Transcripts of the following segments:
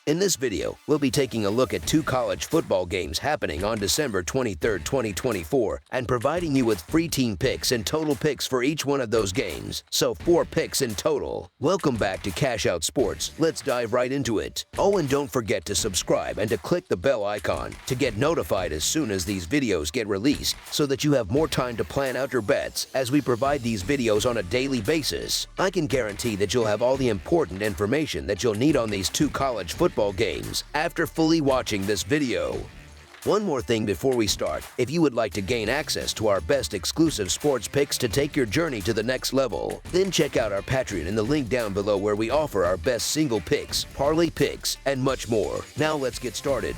In this video, we'll be taking a look at 2 college football games happening on December 23, 2024, and providing you with free team picks and total picks for each one of those games, so 4 picks in total. Welcome back to Cash Out Sports. Let's dive right into it. Oh, and don't forget to subscribe and to click the bell icon to get notified as soon as these videos get released, so that you have more time to plan out your bets as we provide these videos on a daily basis. I can guarantee that you'll have all the important information that you'll need on these 2 college football games after fully watching this video. One more thing before we start: if you would like to gain access to our best exclusive sports picks to take your journey to the next level, then check out our Patreon in the link down below, where we offer our best single picks, parlay picks, and much more. Now let's get started.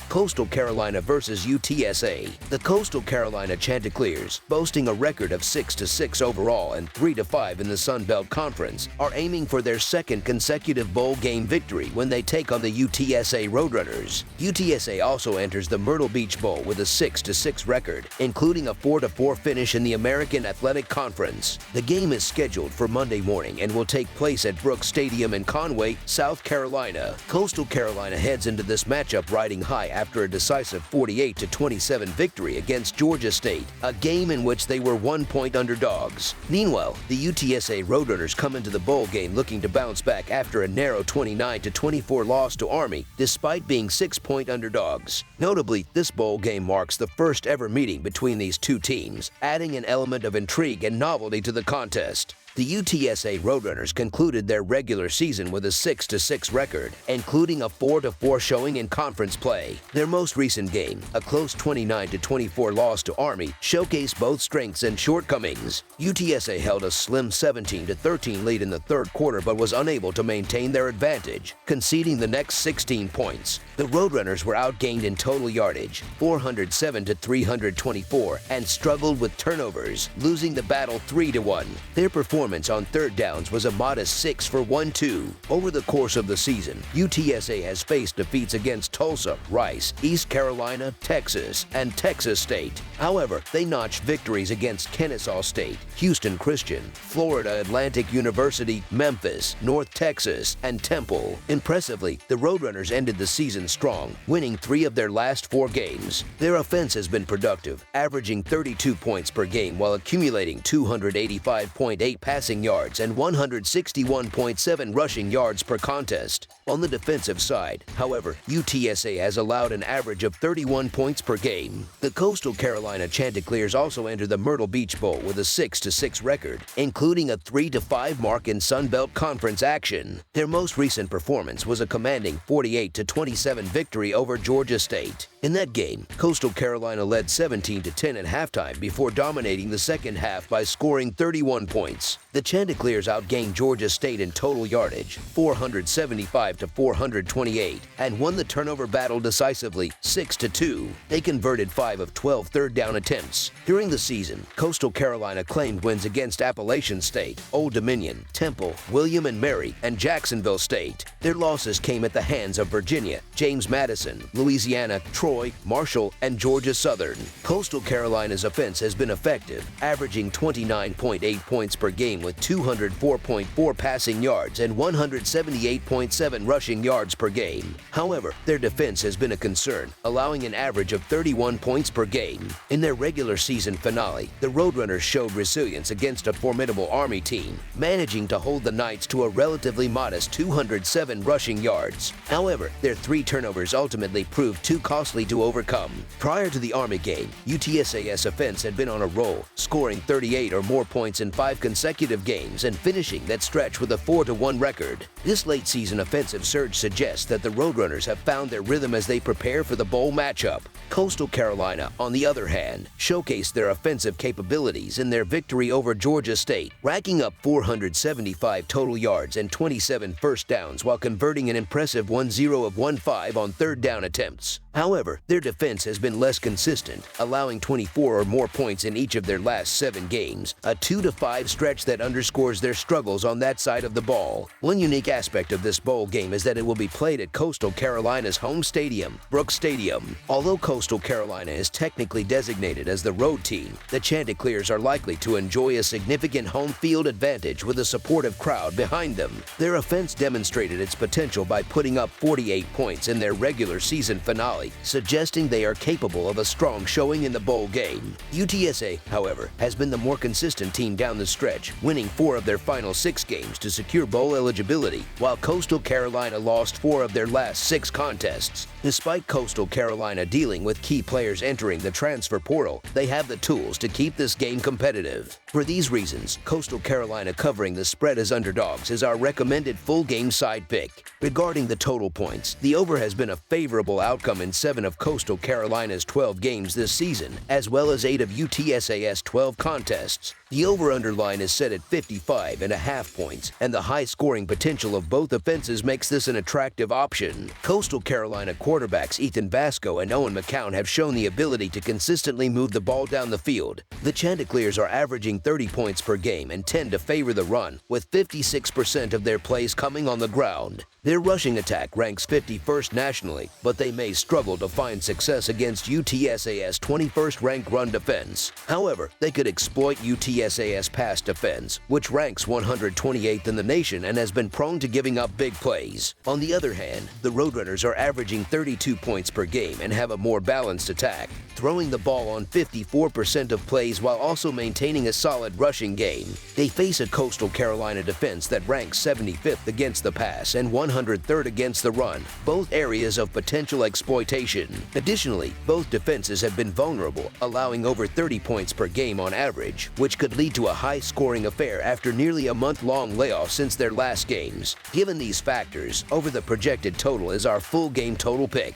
Coastal Carolina versus UTSA. The Coastal Carolina Chanticleers, boasting a record of 6-6 overall and 3-5 in the Sun Belt Conference, are aiming for their second consecutive bowl game victory when they take on the UTSA Roadrunners. UTSA also enters the Myrtle Beach Bowl with a 6-6 record, including a 4-4 finish in the American Athletic Conference. The game is scheduled for Monday morning and will take place at Brooks Stadium in Conway, South Carolina. Coastal Carolina heads into this matchup riding high after a decisive 48-27 victory against Georgia State, a game in which they were 1-point underdogs. Meanwhile, the UTSA Roadrunners come into the bowl game looking to bounce back after a narrow 29-24 loss to Army, despite being 6-point underdogs. Notably, this bowl game marks the first ever meeting between these 2 teams, adding an element of intrigue and novelty to the contest. The UTSA Roadrunners concluded their regular season with a 6-6 record, including a 4-4 showing in conference play. Their most recent game, a close 29-24 loss to Army, showcased both strengths and shortcomings. UTSA held a slim 17-13 lead in the third quarter but was unable to maintain their advantage, conceding the next 16 points. The Roadrunners were outgained in total yardage, 407-324, and struggled with turnovers, losing the battle 3-1. Their performance on third downs was a modest 6 for 1-2. Over the course of the season, UTSA has faced defeats against Tulsa, Rice, East Carolina, Texas, and Texas State. However, they notched victories against Kennesaw State, Houston Christian, Florida Atlantic University, Memphis, North Texas, and Temple. Impressively, the Roadrunners ended the season strong, winning 3 of their last 4 games. Their offense has been productive, averaging 32 points per game while accumulating 285.8 passing yards and 161.7 rushing yards per contest. On the defensive side, however, UTSA has allowed an average of 31 points per game. The Coastal Carolina Chanticleers also enter the Myrtle Beach Bowl with a 6-6 record, including a 3-5 mark in Sun Belt Conference action. Their most recent performance was a commanding 48-27 victory over Georgia State. In that game, Coastal Carolina led 17-10 at halftime before dominating the second half by scoring 31 points. The Chanticleers outgained Georgia State in total yardage, 475-428, and won the turnover battle decisively, 6-2. They converted 5 of 12 third down attempts. During the season, Coastal Carolina claimed wins against Appalachian State, Old Dominion, Temple, William and Mary, and Jacksonville State. Their losses came at the hands of Virginia, James Madison, Louisiana, Troy, Marshall, and Georgia Southern. Coastal Carolina's offense has been effective, averaging 29.8 points per game with 204.4 passing yards and 178.7 rushing yards per game. However, their defense has been a concern, allowing an average of 31 points per game. In their regular season finale, the Roadrunners showed resilience against a formidable Army team, managing to hold the Knights to a relatively modest 207 rushing yards. However, their 3 turnovers ultimately proved too costly to overcome. Prior to the Army game, UTSA's offense had been on a roll, scoring 38 or more points in 5 consecutive games and finishing that stretch with a 4-1 record. This late-season offensive surge suggests that the Roadrunners have found their rhythm as they prepare for the bowl matchup. Coastal Carolina, on the other hand, showcased their offensive capabilities in their victory over Georgia State, racking up 475 total yards and 27 first downs while converting an impressive 10 of 15 on third down attempts. However, However, their defense has been less consistent, allowing 24 or more points in each of their last 7 games, a 2-5 stretch that underscores their struggles on that side of the ball. One unique aspect of this bowl game is that it will be played at Coastal Carolina's home stadium, Brooks Stadium. Although Coastal Carolina is technically designated as the road team, the Chanticleers are likely to enjoy a significant home field advantage with a supportive crowd behind them. Their offense demonstrated its potential by putting up 48 points in their regular season finale, suggesting they are capable of a strong showing in the bowl game. UTSA, however, has been the more consistent team down the stretch, winning 4 of their final 6 games to secure bowl eligibility, while Coastal Carolina lost 4 of their last 6 contests. Despite Coastal Carolina dealing with key players entering the transfer portal, they have the tools to keep this game competitive. For these reasons, Coastal Carolina covering the spread as underdogs is our recommended full game side pick. Regarding the total points, the over has been a favorable outcome in 7 of Coastal Carolina's 12 games this season, as well as 8 of UTSA's 12 contests. The over-under line is set at 55.5 points, and the high-scoring potential of both offenses makes this an attractive option. Coastal Carolina quarterbacks Ethan Basco and Owen McCown have shown the ability to consistently move the ball down the field. The Chanticleers are averaging 30 points per game and tend to favor the run, with 56% of their plays coming on the ground. Their rushing attack ranks 51st nationally, but they may struggle to find success against UTSA's 21st-ranked run defense. However, they could exploit UTSA's pass defense, which ranks 128th in the nation and has been prone to giving up big plays. On the other hand, the Roadrunners are averaging 32 points per game and have a more balanced attack, throwing the ball on 54% of plays while also maintaining a solid rushing game. They face a Coastal Carolina defense that ranks 75th against the pass and 103rd against the run, both areas of potential exploitation. Additionally, both defenses have been vulnerable, allowing over 30 points per game on average, which could lead to a high-scoring affair after nearly a month-long layoff since their last games. Given these factors, over the projected total is our full game total pick.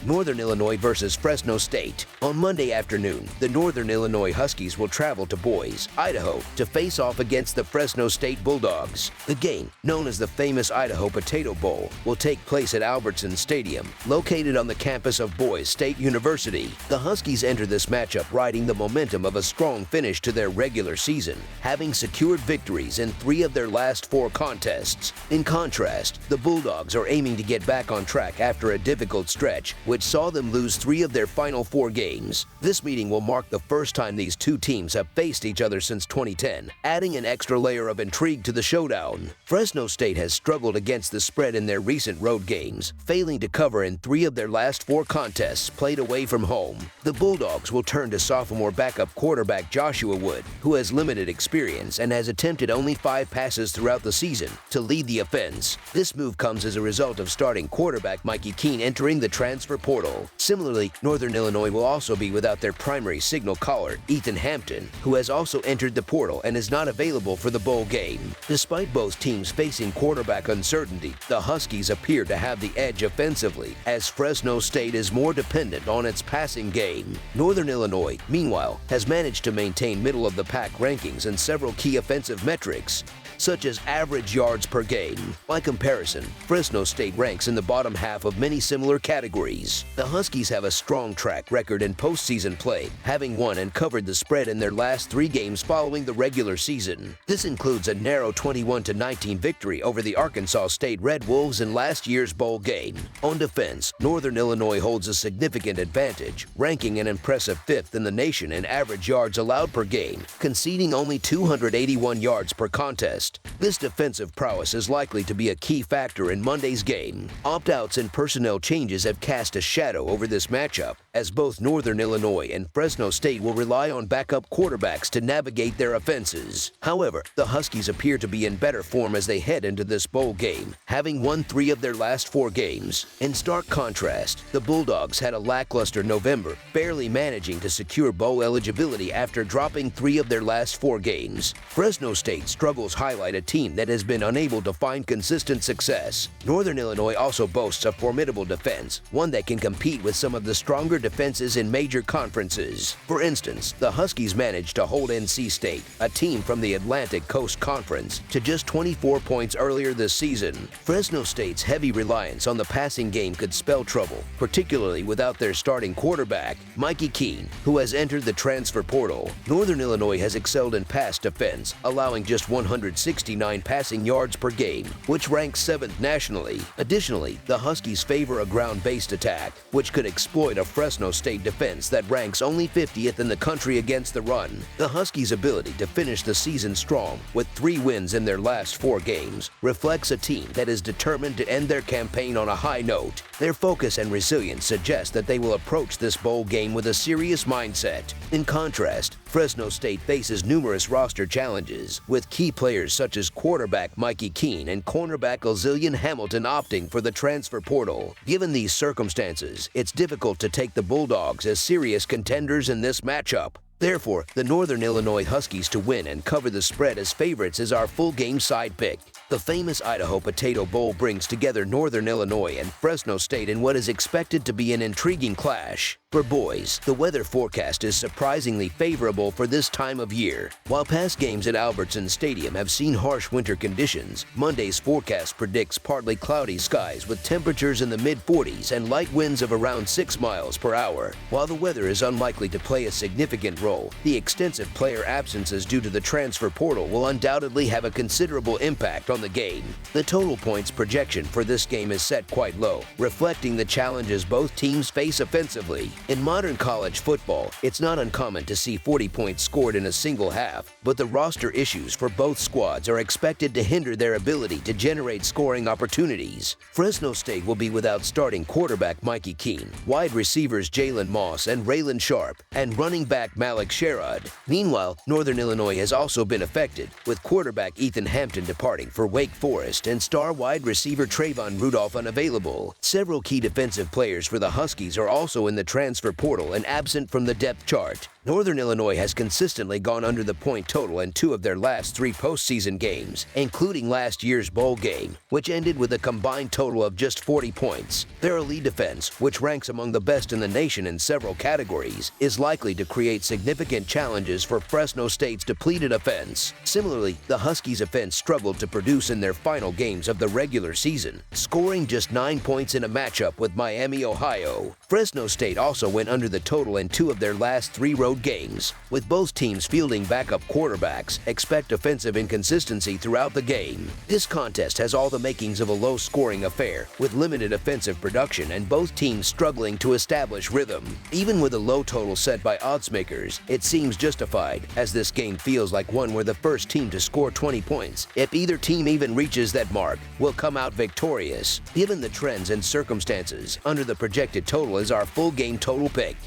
Northern Illinois versus Fresno State. On Monday afternoon, the Northern Illinois Huskies will travel to Boise, Idaho, to face off against the Fresno State Bulldogs. The game, known as the famous Idaho Potato Bowl, will take place at Albertson Stadium, located on the campus of Boise State University. The Huskies enter this matchup riding the momentum of a strong finish to their regular season, having secured victories in 3 of their last 4 contests. In contrast, the Bulldogs are aiming to get back on track after a difficult stretch, which saw them lose 3 of their final 4 games. This meeting will mark the first time these two teams have faced each other since 2010, adding an extra layer of intrigue to the showdown. Fresno State has struggled against the spread in their recent road games, failing to cover in 3 of their last 4 contests played away from home. The Bulldogs will turn to sophomore backup quarterback Joshua Wood, who has limited experience and has attempted only 5 passes throughout the season, to lead the offense. This move comes as a result of starting quarterback Mikey Keene entering the transfer portal. Similarly, Northern Illinois will also be without their primary signal caller, Ethan Hampton, who has also entered the portal and is not available for the bowl game. Despite both teams facing quarterback uncertainty, the Huskies appear to have the edge offensively, as Fresno State is more dependent on its passing game. Northern Illinois, meanwhile, has managed to maintain middle-of-the-pack rankings in several key offensive metrics, such as average yards per game. By comparison, Fresno State ranks in the bottom half of many similar categories. The Huskies have a strong track record in postseason play, having won and covered the spread in their last 3 games following the regular season. This includes a narrow 21-19 victory over the Arkansas State Red Wolves in last year's bowl game. On defense, Northern Illinois holds a significant advantage, ranking an impressive 5th in the nation in average yards allowed per game, conceding only 281 yards per contest. This defensive prowess is likely to be a key factor in Monday's game. Opt-outs and personnel changes have cast a shadow over this matchup, as both Northern Illinois and Fresno State will rely on backup quarterbacks to navigate their offenses. However, the Huskies appear to be in better form as they head into this bowl game, having won 3 of their last 4 games. In stark contrast, the Bulldogs had a lackluster November, barely managing to secure bowl eligibility after dropping 3 of their last 4 games. Fresno State struggles highlight a team that has been unable to find consistent success. Northern Illinois also boasts a formidable defense, one that can compete with some of the stronger stronger defenses in major conferences. For instance, the Huskies managed to hold NC State, a team from the Atlantic Coast Conference, to just 24 points earlier this season. Fresno State's heavy reliance on the passing game could spell trouble, particularly without their starting quarterback, Mikey Keene, who has entered the transfer portal. Northern Illinois has excelled in pass defense, allowing just 169 passing yards per game, which ranks 7th nationally. Additionally, the Huskies favor a ground-based attack, which could exploit a Fresno State defense that ranks only 50th in the country against the run. The Huskies' ability to finish the season strong, with 3 wins in their last 4 games, reflects a team that is determined to end their campaign on a high note. Their focus and resilience suggest that they will approach this bowl game with a serious mindset. In contrast, Fresno State faces numerous roster challenges, with key players such as quarterback Mikey Keene and cornerback Ozillian Hamilton opting for the transfer portal. Given these circumstances, it's difficult to take the Bulldogs as serious contenders in this matchup. Therefore, the Northern Illinois Huskies to win and cover the spread as favorites is our full game side pick. The famous Idaho Potato Bowl brings together Northern Illinois and Fresno State in what is expected to be an intriguing clash. For boys, the weather forecast is surprisingly favorable for this time of year. While past games at Albertson Stadium have seen harsh winter conditions, Monday's forecast predicts partly cloudy skies with temperatures in the mid-40s and light winds of around 6 miles per hour. While the weather is unlikely to play a significant role, the extensive player absences due to the transfer portal will undoubtedly have a considerable impact on the game. The total points projection for this game is set quite low, reflecting the challenges both teams face offensively. In modern college football, it's not uncommon to see 40 points scored in a single half, but the roster issues for both squads are expected to hinder their ability to generate scoring opportunities. Fresno State will be without starting quarterback Mikey Keene, wide receivers Jalen Moss and Raylan Sharp, and running back Malik Sherrod. Meanwhile, Northern Illinois has also been affected, with quarterback Ethan Hampton departing for Wake Forest and star wide receiver Trayvon Rudolph unavailable. Several key defensive players for the Huskies are also in the transfer portal and absent from the depth chart. Northern Illinois has consistently gone under the point total in 2 of their last 3 postseason games, including last year's bowl game, which ended with a combined total of just 40 points. Their elite defense, which ranks among the best in the nation in several categories, is likely to create significant challenges for Fresno State's depleted offense. Similarly, the Huskies' offense struggled to produce in their final games of the regular season, scoring just 9 points in a matchup with Miami, Ohio. Fresno State also went under the total in 2 of their last 3 road games. With both teams fielding backup quarterbacks, expect offensive inconsistency throughout the game. This contest has all the makings of a low-scoring affair, with limited offensive production and both teams struggling to establish rhythm. Even with a low total set by oddsmakers, it seems justified, as this game feels like one where the first team to score 20 points, if either team even reaches that mark, will come out victorious. Given the trends and circumstances, under the projected total is our full game total pick.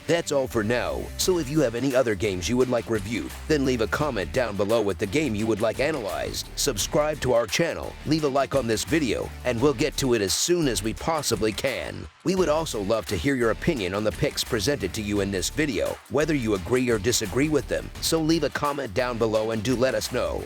That's all for now, so if you have any other games you would like reviewed, then leave a comment down below with the game you would like analyzed. Subscribe to our channel, leave a like on this video, and we'll get to it as soon as we possibly can. We would also love to hear your opinion on the picks presented to you in this video, whether you agree or disagree with them, so leave a comment down below and do let us know.